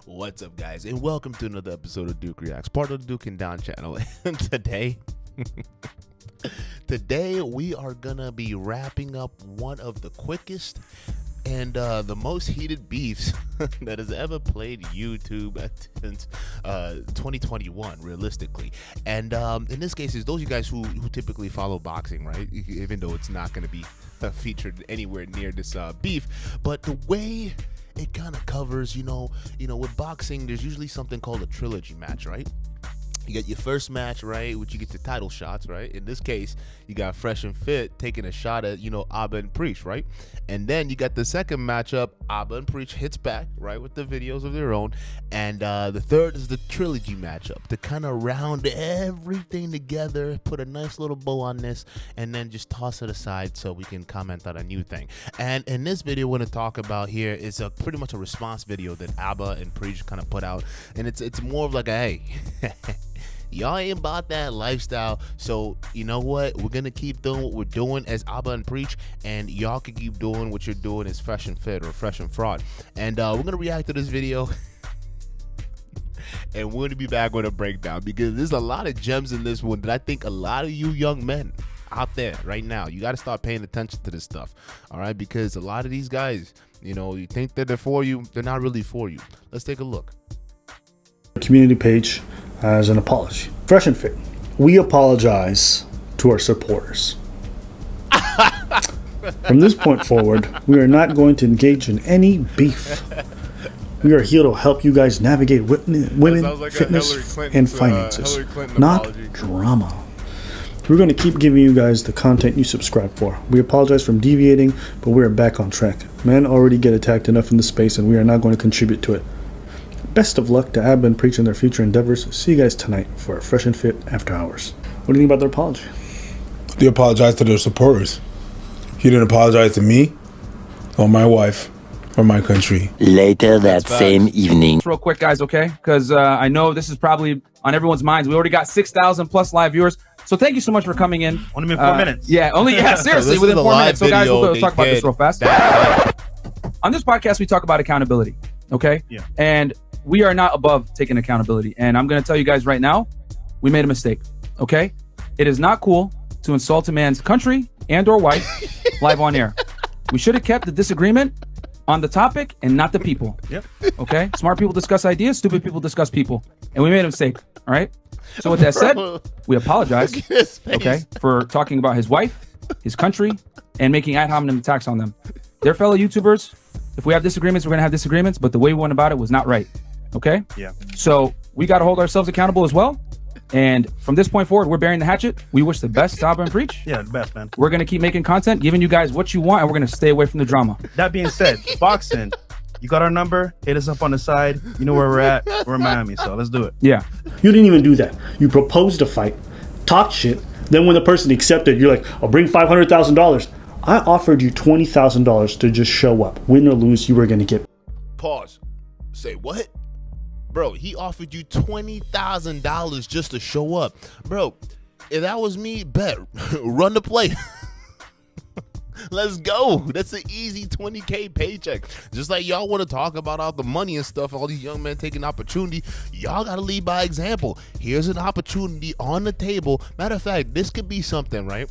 What's up, guys, and welcome to another episode of Duke Reacts, part of the Duke and Down channel. And today we are gonna be wrapping up one of the quickest and the most heated beefs that has ever played YouTube since 2021, realistically. And in this case, is those of you guys who typically follow boxing, right? Even though it's not going to be featured anywhere near this beef, but the way it kind of covers, you know, with boxing, there's usually something called a trilogy match, right? You get your first match, right, which you get the title shots, right? In this case, you got Fresh and Fit taking a shot at, Abba and Preach, right? And then you got the second matchup, Abba and Preach hits back, right, with the videos of their own. And the third is the Trilogy matchup to kind of round everything together, put a nice little bow on this, and then just toss it aside so we can comment on a new thing. And in this video, we're going to talk about here is pretty much a response video that Abba and Preach kind of put out. And it's more of like a, hey, y'all ain't about that lifestyle, so you know what, we're gonna keep doing what we're doing as Abba and Preach, and y'all can keep doing what you're doing as Fresh and Fit or Fresh and Fraud. And we're gonna react to this video and we're gonna be back with a breakdown, because there's a lot of gems in this one that I think a lot of you young men out there right now, you got to start paying attention to this stuff, all right? Because a lot of these guys, you think that they're for you, they're not really for you. Let's take a look. Community page as an apology. Fresh and Fit, we apologize to our supporters. From this point forward, we are not going to engage in any beef. We are here to help you guys navigate women, like fitness, and finances, not apology. Drama. We're going to keep giving you guys the content you subscribe for. We apologize for deviating, but we are back on track. Men already get attacked enough in the space, and we are not going to contribute to it. Best of luck to Abba and Preach in their future endeavors. See you guys tonight for a Fresh and Fit After Hours. What do you think about their apology? They apologized to their supporters. He didn't apologize to me or my wife or my country. Later that same evening. Real quick, guys, okay? Because I know this is probably on everyone's minds. We already got 6,000 plus live viewers. So thank you so much for coming in. Only been 4 minutes. Yeah, seriously, within 4 minutes. So guys, we'll talk about this real fast. On this podcast, we talk about accountability, okay? Yeah. And we are not above taking accountability. And I'm going to tell you guys right now, we made a mistake, okay? It is not cool to insult a man's country and or wife live on air. We should have kept the disagreement on the topic and not the people. Yep. Okay? Smart people discuss ideas, stupid people discuss people. And we made a mistake, all right? So with that said, we apologize, okay, for talking about his wife, his country, and making ad hominem attacks on them. They're fellow YouTubers. If we have disagreements, we're going to have disagreements, but the way we went about it was not right. Okay? Yeah. So we got to hold ourselves accountable as well. And from this point forward, we're bearing the hatchet. We wish the best to Abba and Preach. Yeah, the best, man. We're going to keep making content, giving you guys what you want, and we're going to stay away from the drama. That being said, boxing, you got our number. Hit us up on the side. You know where we're at. We're in Miami, so let's do it. Yeah. You didn't even do that. You proposed a fight, talked shit. Then when the person accepted, you're like, I'll bring $500,000. I offered you $20,000 to just show up. Win or lose, you were going to get. Pause. Say what? Bro, he offered you $20,000 just to show up. Bro, if that was me, bet. Run the play. Let's go. That's an easy 20K paycheck. Just like y'all want to talk about all the money and stuff, all these young men taking opportunity, y'all got to lead by example. Here's an opportunity on the table. Matter of fact, this could be something, right?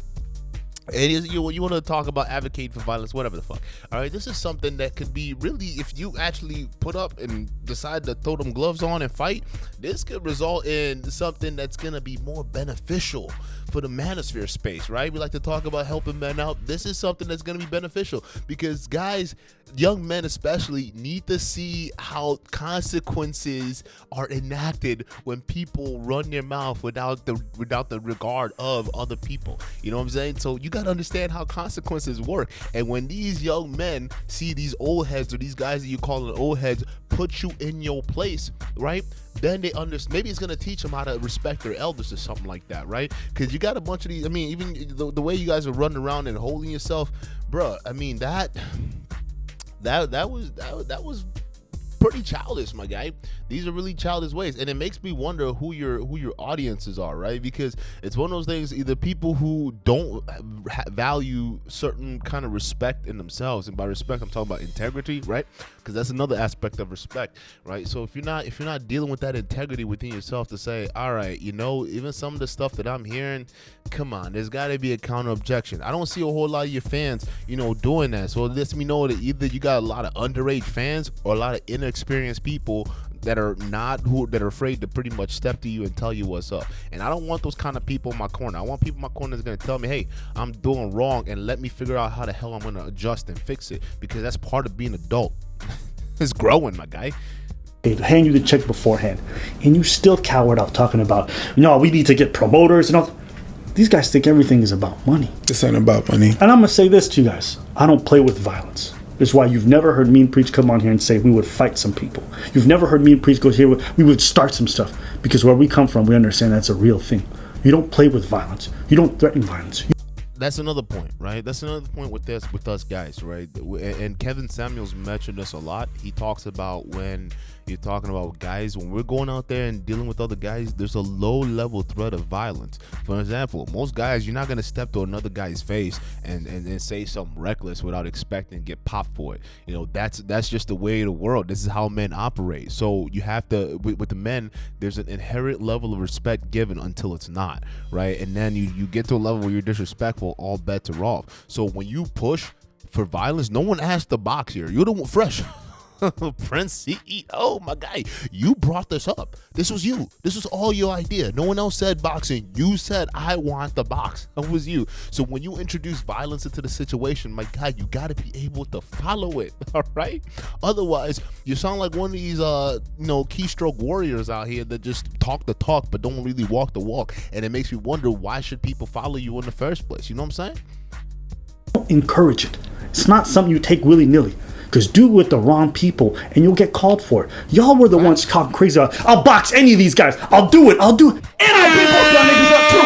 It is, you want to talk about advocate for violence, whatever the fuck. All right, this is something that could be really, if you actually put up and decide to throw them gloves on and fight, this could result in something that's going to be more beneficial for the manosphere space, right? We like to talk about helping men out. This is something that's going to be beneficial because guys, young men especially, need to see how consequences are enacted when people run their mouth without the regard of other people. You know what I'm saying? So you got to understand how consequences work. And when these young men see these old heads or these guys that you call old heads put you in your place, right? Then they understand. Maybe it's gonna teach them how to respect their elders or something like that, right? Because you got a bunch of these. I mean, even the way you guys are running around and holding yourself, bruh. I mean that was pretty really childish, my guy. These are really childish ways, and it makes me wonder who your audiences are, right? Because it's one of those things, either people who don't value certain kind of respect in themselves, and by respect I'm talking about integrity, right? Because that's another aspect of respect, right? So if you're not dealing with that integrity within yourself to say, all right, even some of the stuff that I'm hearing, come on, there's got to be a counter objection. I don't see a whole lot of your fans, doing that. So it lets me know that either you got a lot of underage fans or a lot of inexperienced people that are afraid to pretty much step to you and tell you what's up. And I don't want those kind of people in my corner. I want people in my corner that's going to tell me, hey, I'm doing wrong, and let me figure out how the hell I'm going to adjust and fix it, because that's part of being adult. It's growing, my guy. They hand you the check beforehand, and you still cowered out talking about, no, we need to get promoters and all. These guys think everything is about money. This ain't about money. And I'm going to say this to you guys. I don't play with violence. That's why you've never heard me and Preach come on here and say we would fight some people. You've never heard me and Preach go here, we would start some stuff. Because where we come from, we understand that's a real thing. You don't play with violence. You don't threaten violence. That's another point, right? That's another point with us guys, right? And Kevin Samuels mentioned this a lot. He talks about when you're talking about guys, when we're going out there and dealing with other guys, there's a low level threat of violence. For example, most guys, you're not going to step to another guy's face and say something reckless without expecting to get popped for it. That's just the way of the world. This is how men operate. So you have to, with the men, there's an inherent level of respect given until it's not, right? And then you get to a level where you're disrespectful, all bets are off. So when you push for violence, no one asked to box here. You're the one fresh. Prince CEO, my guy, you brought this up. This was you. This was all your idea. No one else said boxing. You said, I want the box. That was you. So when you introduce violence into the situation, my guy, you got to be able to follow it. All right. Otherwise, you sound like one of these, keystroke warriors out here that just talk the talk but don't really walk the walk. And it makes me wonder, why should people follow you in the first place? You know what I'm saying? Don't encourage it. It's not something you take willy-nilly. Because do it with the wrong people and you'll get called for it. Y'all were the ones talking crazy about, I'll box any of these guys. I'll do it. And I'll beat both y'all niggas up too.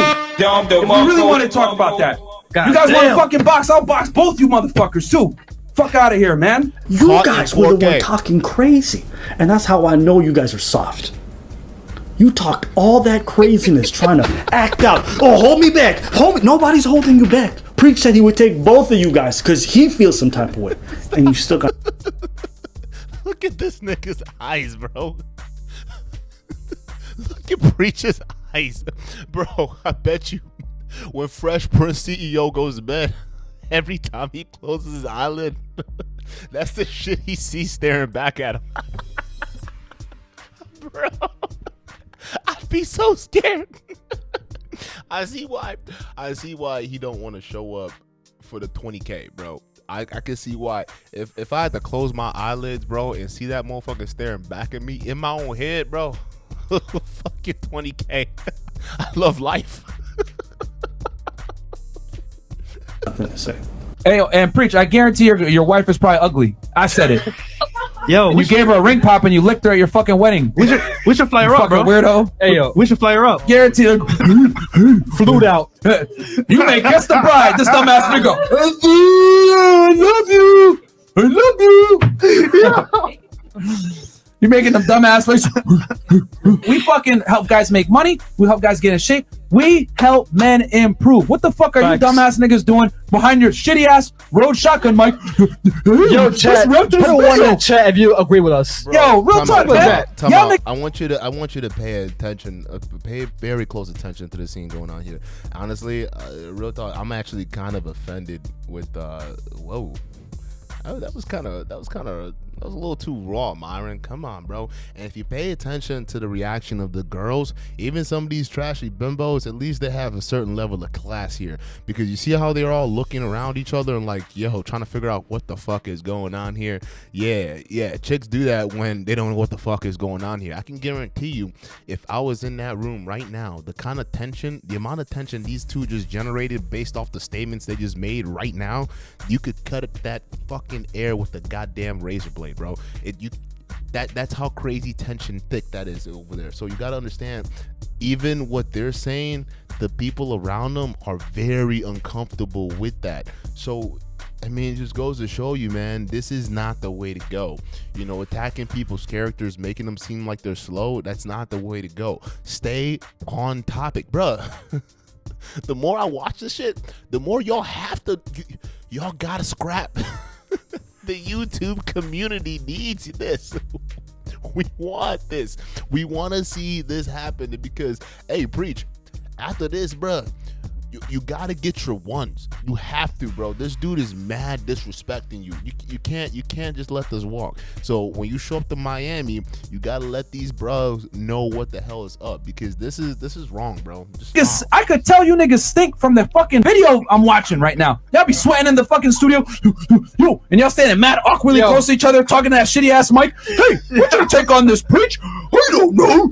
If we really want to talk about that, you guys want to fucking box, I'll box both you motherfuckers too. Fuck out of here, man. You guys were the one talking crazy. And that's how I know you guys are soft. You talked all that craziness trying to act out. Oh, hold me back. Nobody's holding you back. Preach said he would take both of you guys because he feels some type of way. And you still got... Look at this nigga's eyes, bro. Look at Preach's eyes. Bro, I bet you when Fresh Prince CEO goes to bed, every time he closes his eyelid, that's the shit he sees staring back at him. Bro, I'd be so scared. I see why he don't want to show up for the 20K, bro. I can see why. If I had to close my eyelids, bro, and see that motherfucker staring back at me in my own head, bro, fuck your 20K. I love life. Nothing to say. Hey, and Preach, I guarantee your wife is probably ugly. I said it. Yo, and you gave her a ring pop and you licked her at your fucking wedding. We should fly her up, bro. Weirdo. Hey, yo, we should fly her up. Guarantee her. Flew out. You may guess the bride. This dumbass nigga. I love you. You're making them dumbass faces. We fucking help guys make money. We help guys get in shape. We help men improve. What the fuck are you dumbass niggas doing behind your shitty ass road shotgun mic? Yo, chat. Put a one in the chat if you agree with us. Bro, yo, real talk, man. I want you to pay attention, pay very close attention to the scene going on here. Honestly, real talk, I'm actually kind of offended with whoa. That was a little too raw, Myron. Come on, bro. And if you pay attention to the reaction of the girls, even some of these trashy bimbos, at least they have a certain level of class here. Because you see how they're all looking around each other and like, yo, trying to figure out what the fuck is going on here. Yeah, chicks do that when they don't know what the fuck is going on here. I can guarantee you, if I was in that room right now, the kind of tension, the amount of tension these two just generated based off the statements they just made right now, you could cut that fucking air with a goddamn razor blade, bro. That's how crazy tension thick that is over there. So you gotta understand, even what they're saying, the people around them are very uncomfortable with that. So I mean, it just goes to show you, man, this is not the way to go. You know, attacking people's characters, making them seem like they're slow, that's not the way to go. Stay on topic, bruh. The more I watch this shit, the more y'all gotta scrap. The YouTube community needs this. We want this. We want to see this happen because, hey, Preach, after this, bruh, you gotta get your ones. You have to, bro. This dude is mad disrespecting you. You can't just let this walk. So when you show up to Miami, you gotta let these bros know what the hell is up, because this is wrong, bro. Just I could tell you niggas stink from the fucking video I'm watching right now. Y'all be sweating in the fucking studio, yo, and y'all standing mad awkwardly close to each other, talking to that shitty ass mic. Hey, what's your take on this, Preach? I don't know.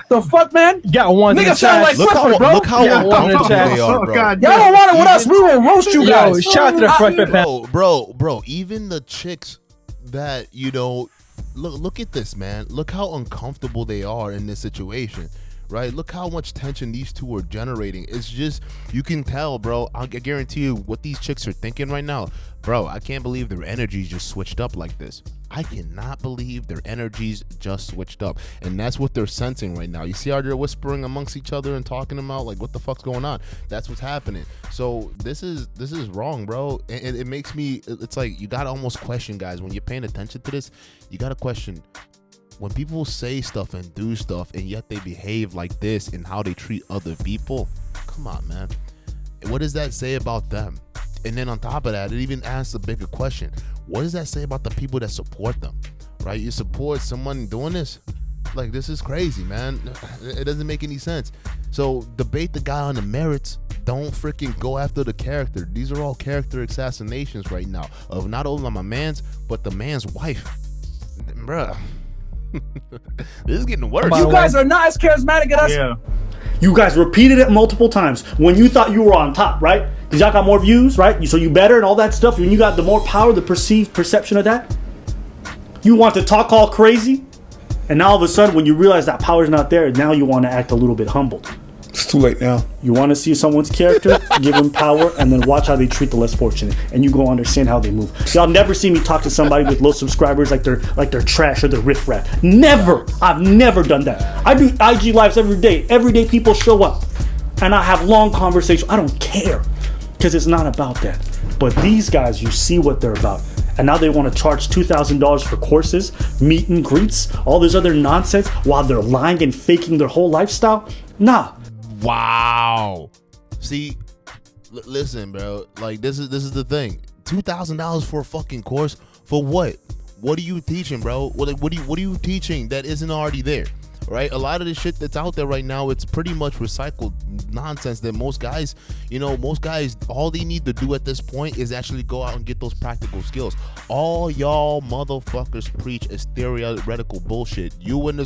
The fuck, man? You got one. Nigga sound like Clifford, bro. Look how uncomfortable they are, bro. God, Y'all don't want it with us. We will roast you guys. Yo, shout out to the front Bro, even the chicks that, you know, look at this, man. Look how uncomfortable they are in this situation, right? Look how much tension these two are generating. It's just, you can tell, bro. I guarantee you what these chicks are thinking right now. Bro, I can't believe their energies just switched up like this. I cannot believe their energies just switched up. And that's what they're sensing right now. You see how they're whispering amongst each other and talking about, like, what the fuck's going on? That's what's happening. So this is wrong, bro. And it makes me, it's like, you gotta almost question, guys, when you're paying attention to this, you gotta question, when people say stuff and do stuff and yet they behave like this and how they treat other people, come on, man. What does that say about them? And then on top of that, it even asks a bigger question. What does that say about the people that support them, right? You support someone doing this? Like, this is crazy, man. It doesn't make any sense. So debate the guy on the merits. Don't freaking go after the character. These are all character assassinations right now of not only my man's, but the man's wife. Bruh. This is getting worse. You guys are not as charismatic as us. Yeah. You guys repeated it multiple times when you thought you were on top, right? Because y'all got more views, right? So you better and all that stuff. When you got the more power, the perceived perception of that, you want to talk all crazy. And now all of a sudden, when you realize that power's not there, now you want to act a little bit humbled. It's too late now. You want to see someone's character, give them power, and then watch how they treat the less fortunate, and you go understand how they move. Y'all never see me talk to somebody with low subscribers like they're trash or they're riffraff. Never. I've never done that. I do IG lives every day. Every day people show up, and I have long conversations. I don't care, because it's not about that. But these guys, you see what they're about. And now they want to charge $2,000 for courses, meet and greets, all this other nonsense while they're lying and faking their whole lifestyle? Nah. Wow. See, listen, bro. Like, this is the thing. $2,000 for a fucking course for what? What are you teaching, bro? What are you teaching that isn't already there? Right? A lot of the shit that's out there right now, it's pretty much recycled nonsense that most guys, all they need to do at this point is actually go out and get those practical skills. All y'all motherfuckers preach is theoretical bullshit. You and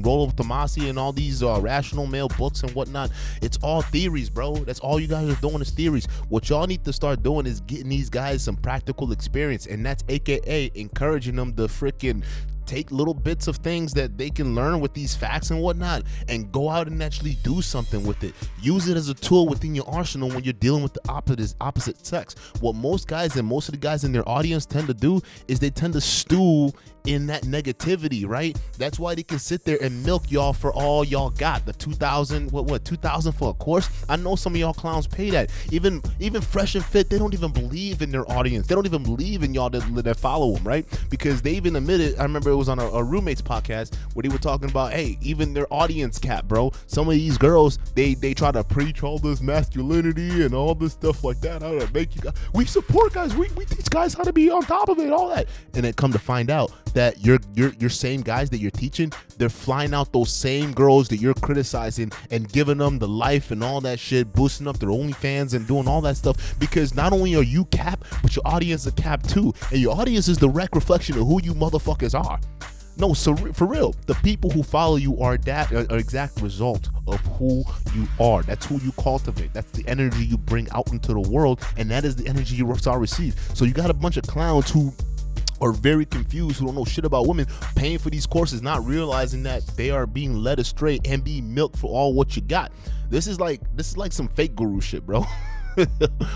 Rollo Tomasi and all these rational male books and whatnot, it's all theories, bro. That's all you guys are doing is theories. What y'all need to start doing is getting these guys some practical experience, and that's AKA encouraging them to freaking take little bits of things that they can learn with these facts and whatnot and go out and actually do something with it. Use it as a tool within your arsenal when you're dealing with the opposite sex. What most guys and most of the guys in their audience tend to do is they tend to stew in that negativity, right? That's why they can sit there and milk y'all for all y'all got. The 2,000, what 2,000 for a course? I know some of y'all clowns pay that. Even Fresh and Fit, they don't even believe in their audience. They don't even believe in y'all that follow them, right? Because they even admitted, I remember it was on a roommate's podcast where they were talking about, hey, even their audience cap, bro. Some of these girls, they try to preach all this masculinity and all this stuff like that. How to make you guys, we support guys, we teach guys how to be on top of it, all that. And then come to find out that your same guys that you're teaching, they're flying out those same girls that you're criticizing and giving them the life and all that shit, boosting up their OnlyFans and doing all that stuff, because not only are you cap, but your audience is cap too, and your audience is direct reflection of who you motherfuckers are. No, so for real, the people who follow you are an exact result of who you are. That's who you cultivate. That's the energy you bring out into the world, and that is the energy you receive. So you got a bunch of clowns who are very confused, who don't know shit about women, paying for these courses, not realizing that they are being led astray and being milked for all what you got. This is like some fake guru shit, bro.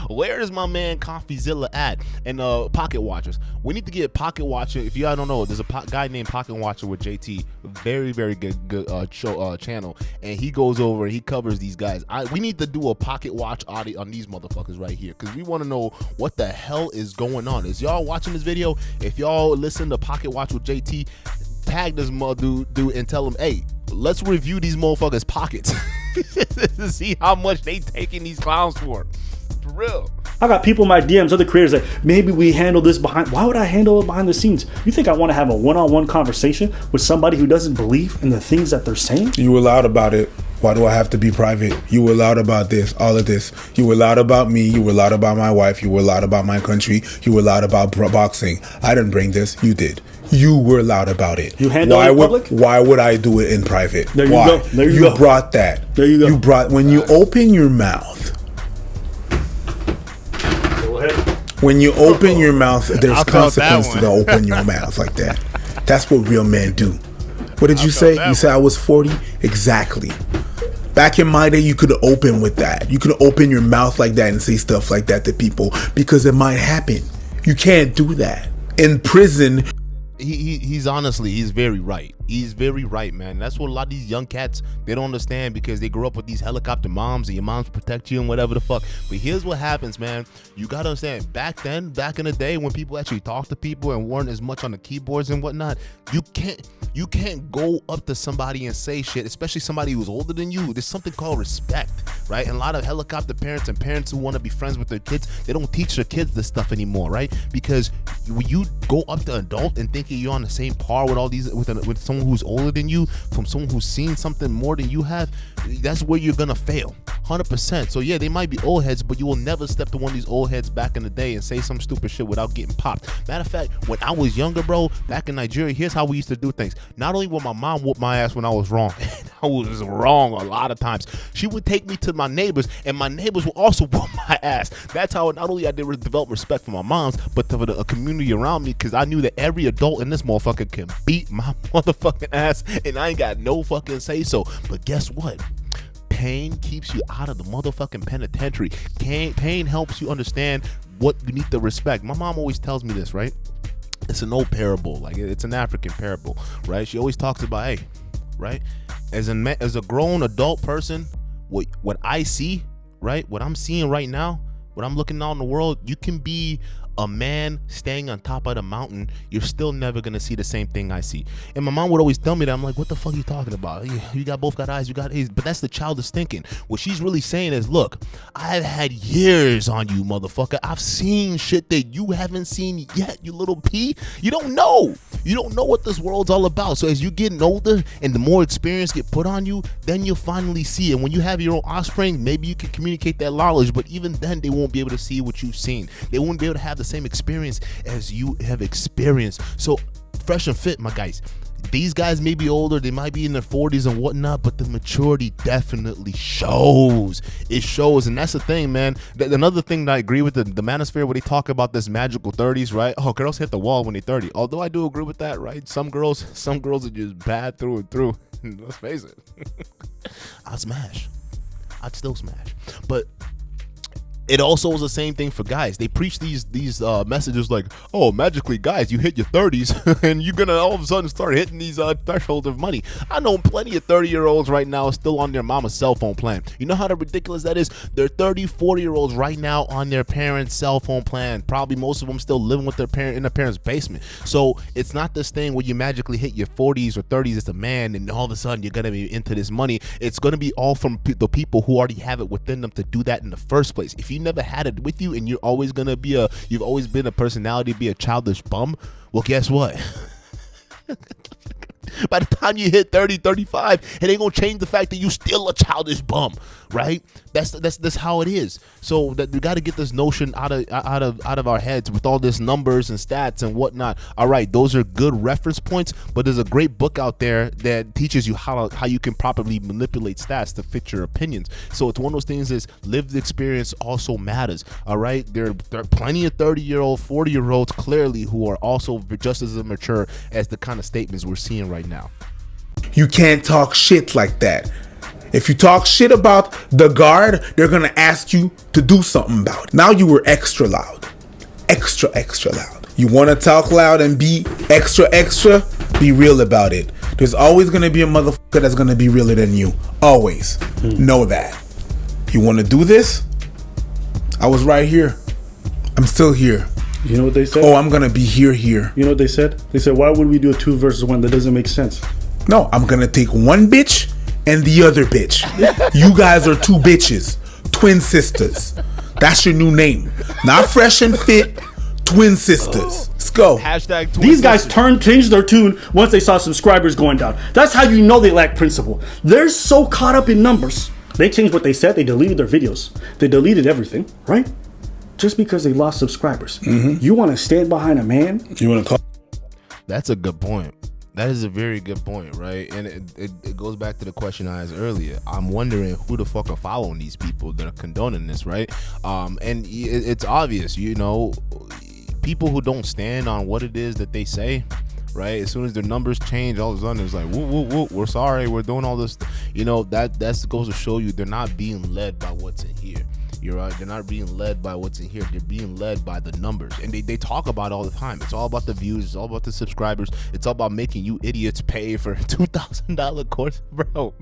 Where is my man CoffeeZilla at? And Pocket Watchers. We need to get Pocket Watcher. If y'all don't know, there's a guy named Pocket Watcher with JT. Very, very good show channel. And he goes over and he covers these guys. We need to do a Pocket Watch audit on these motherfuckers right here, because we want to know what the hell is going on. Is y'all watching this video? If y'all listen to Pocket Watch with JT, tag this dude and tell him, hey, let's review these motherfuckers' pockets to see how much they taking these clowns for real. I got people in my DMs, other creators, that maybe we handle this behind. Why would I handle it behind the scenes? You think I want to have a one-on-one conversation with somebody who doesn't believe in the things that they're saying? You were loud about it. Why do I have to be private? You were loud about this, all of this. You were loud about me. You were loud about my wife. You were loud about my country. You were loud about boxing. I didn't bring this. You did. You were loud about it. You handle it in public? Why would I do it in private? There you why? go. There you go. Brought that. There you go. You brought, when you open your mouth. Go ahead. When you open your mouth, there's consequence to open your mouth like that. That's what real men do. What did you say? You said I was 40? Exactly. Back in my day, you could open with that. You could open your mouth like that and say stuff like that to people because it might happen. You can't do that. In prison, he's honestly, he's very right. He's very right, man. That's what a lot of these young cats, they don't understand, because they grew up with these helicopter moms and your moms protect you and whatever the fuck. But here's what happens, man. You gotta understand, back in the day when people actually talked to people and weren't as much on the keyboards and whatnot, you can't go up to somebody and say shit, especially somebody who's older than you. There's something called respect, right? And a lot of helicopter parents and parents who want to be friends with their kids, they don't teach their kids this stuff anymore, right? Because when you go up to an adult and thinking you're on the same par with all these, with someone who's older than you, from someone who's seen something more than you have, that's where you're gonna fail 100%. So yeah, they might be old heads, but you will never step to one of these old heads back in the day and say some stupid shit without getting popped. Matter of fact, when I was younger, bro, back in Nigeria, here's how we used to do things. Not only would my mom whoop my ass when I was wrong, I was wrong a lot of times, she would take me to my neighbors, and my neighbors would also whoop my ass. That's how not only I did develop respect for my moms, but to the community around me, because I knew that every adult in this motherfucker can beat my motherfucking ass, and I ain't got no fucking say so. But guess what? Pain keeps you out of the motherfucking penitentiary. Pain helps you understand what you need to respect. My mom always tells me this, right? It's an old parable, like it's an African parable, right? She always talks about, hey, right, as a grown adult person, what I see, right, what I'm seeing right now, what I'm looking out in the world, you can be a man staying on top of the mountain, you're still never gonna see the same thing I see. And my mom would always tell me that. I'm like, what the fuck are you talking about? You both got eyes, you got eyes. But that's the childish thinking. What she's really saying is, look, I've had years on you, motherfucker. I've seen shit that you haven't seen yet, you little P. You don't know what this world's all about. So as you getting older and the more experience get put on you, then you'll finally see it. When you have your own offspring, maybe you can communicate that knowledge, but even then they won't be able to see what you've seen. They won't be able to have the same experience as you have experienced. So Fresh and Fit, my guys, these guys may be older, they might be in their 40s and whatnot, but the maturity definitely shows. It shows. And that's the thing, man. Another thing that I agree with, the manosphere, where they talk about this magical 30s, right? Oh, girls hit the wall when they're 30. Although I do agree with that, right? Some girls are just bad through and through. Let's face it. I'd still smash. But it also is the same thing for guys. They preach these messages like, oh, magically, guys, you hit your 30s and you're gonna all of a sudden start hitting these thresholds of money. I know plenty of 30-year-olds right now still on their mama's cell phone plan. You know how ridiculous that is? They're 30, 40-year-olds right now on their parents' cell phone plan. Probably most of them still living with their parent in their parents' basement. So it's not this thing where you magically hit your 40s or 30s as a man and all of a sudden you're gonna be into this money. It's gonna be all from the people who already have it within them to do that in the first place. If you never had it with you and you've always been a personality to be a childish bum, well, guess what? By the time you hit 30, 35, it ain't gonna change the fact that you still a childish bum, right? That's how it is. So that we got to get this notion out of our heads with all this numbers and stats and whatnot. All right, those are good reference points, but there's a great book out there that teaches you how you can properly manipulate stats to fit your opinions. So it's one of those things is lived experience also matters. All right, there are plenty of 30-year-old, 40-year-olds clearly who are also just as immature as the kind of statements we're seeing right now. You can't talk shit like that. If you talk shit about the guard, they're gonna ask you to do something about it. Now you were extra loud. Extra loud. You wanna talk loud and be extra? Be real about it. There's always gonna be a motherfucker that's gonna be realer than you. Always. Know that. You wanna do this? I was right here. I'm still here. You know what they said? Oh, I'm gonna be here. You know what they said? They said, why would we do a 2 versus 1? That doesn't make sense. No, I'm gonna take one bitch and the other bitch. You guys are 2 bitches. Twin sisters. That's your new name. Not Fresh and Fit. Twin sisters. Let's go. Hashtag twin These guys sisters. changed their tune once they saw subscribers going down. That's how you know they lack principle. They're so caught up in numbers. They changed what they said. They deleted their videos. They deleted everything, right? Just because they lost subscribers. You want to stand behind a man? You want to call? That's a good point. That is a very good point, right? And it goes back to the question I asked earlier. I'm wondering who the fuck are following these people that are condoning this, right? And it's obvious, you know, people who don't stand on what it is that they say, right? As soon as their numbers change, all of a sudden it's like, whoop, whoop, whoop, we're sorry, we're doing all this. You know, that goes to show you they're not being led by what's in here. You're right. They're not being led by what's in here. They're being led by the numbers. And they talk about it all the time. It's all about the views. It's all about the subscribers. It's all about making you idiots pay for a $2,000 course, bro.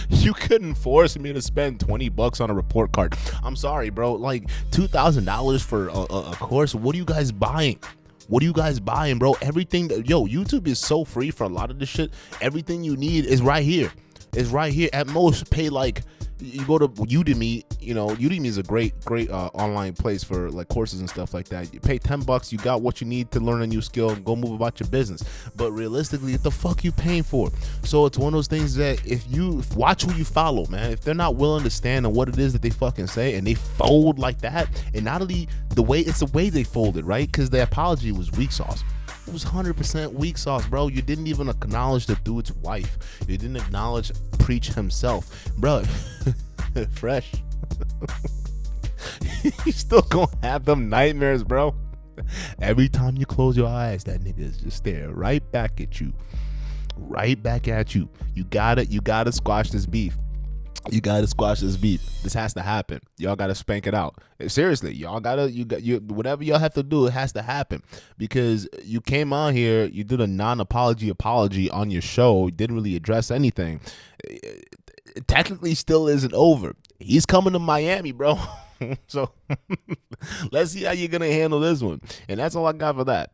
You couldn't force me to spend $20 on a report card. I'm sorry, bro. Like $2,000 for a course. What are you guys buying? What are you guys buying, bro? Everything. YouTube is so free for a lot of this shit. Everything you need is right here. It's right here. At most, pay like. You go to Udemy, you know, Udemy is a great online place for like courses and stuff like that. You pay $10, you got what you need to learn a new skill and go move about your business. But realistically, what the fuck you paying for? So it's one of those things that if you watch who you follow, man, if they're not willing to stand on what it is that they fucking say and they fold like that, and not only the way they folded, right? Because the apology was weak sauce. It was 100% weak sauce, bro. You didn't even acknowledge the dude's wife. You didn't acknowledge Preach himself, bro. Fresh. You still gonna have them nightmares, bro. Every time you close your eyes, that nigga is just there, right back at you. Right back at you. You gotta squash this beef. You gotta squash this beef. This has to happen. Y'all gotta spank it out. Seriously, y'all gotta whatever y'all have to do, it has to happen. Because you came on here, you did a non-apology apology on your show, you didn't really address anything. It technically still isn't over. He's coming to Miami, bro. So let's see how you're gonna handle this one. And that's all I got for that.